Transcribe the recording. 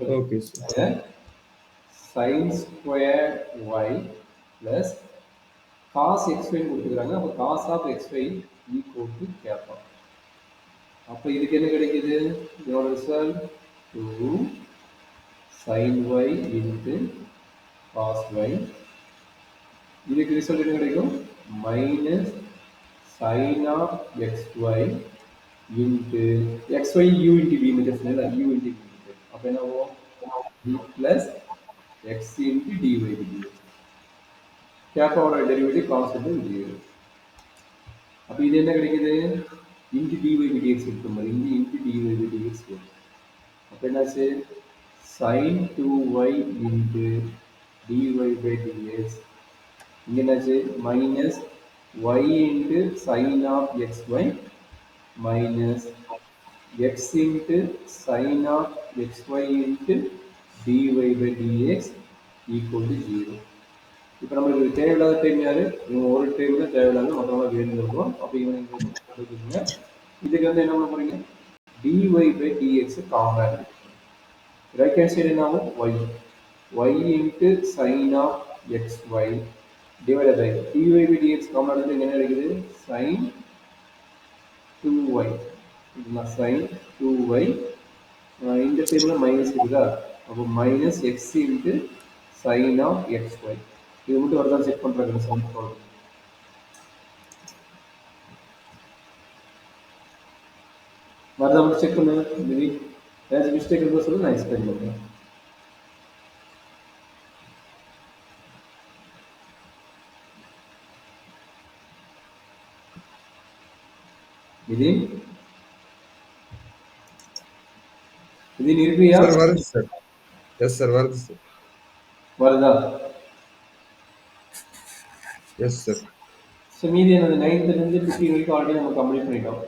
Okay, sir. sin square y plus cos xy கொடுத்துக்கிறாங்க. அப்போ cos of xy equal to kappa. அப்போ இதுக்கு என்ன கிடைக்குது? இதோட result 2 sin y into cos y. இதுக்கு ரிசல்ட் என்ன கிடைக்கும்? Minus sin of xy into xy u into v method இல்ல u into v மெத்தட். அப்போ என்ன ஆகும்? v plus x into dy dx. கேப்பாவோட டெரிவேட்டிவ் கான்ஸ்டன்ட் இது. அப்போ இது என்ன கிடைக்குது? இன்டு dy by dx இருக்கும் போது இன்டு dy by dx வரும். அப்போ என்னாச்சு? sin 2y into dy by dx. இங்க என்னாச்சு? Minus y into sin of xy minus x into sin of xy into dy by dx equal to 0. இப்போ நம்மளுக்கு தேவையில்லாத டைம் யாரு? இவங்க ஒரு டைம்ல தேவையில்லாத மற்றவங்க வேணும் இருக்கும். அப்போ இவங்க இதுக்கு வந்து என்ன பண்ண போறீங்க? dy by dx common. Right hand side என்ன ஆகும்? y into sin of xy divided by dy by dx common எடுத்து என்ன கிடைக்குது? sin 2y. இதுதான் sin 2y. இந்த டைம்ல மைனஸ் இருக்குதா? அப்போ minus X into sine of X Y. இது மட்டும் வருதான் செக் பண்றாங்க சம் ப்ராப்ளம். வருதா மட்டும் செக் பண்ணுங்க. மேபி ஏதாச்சும் மிஸ்டேக் இருந்தால் சொல்லி நான் எக்ஸ்பிளைன் பண்ணுறேன். இது இருப்பியா? சார் வருது சார். எஸ் சார் வருது சார். வருதா? Yes sir. ஸோ மீதி என்னது 9th இருந்து 15 வரைக்கும் ஆல்ரெடி நம்ம கம்ப்ளீட் பண்ணிட்டோம்.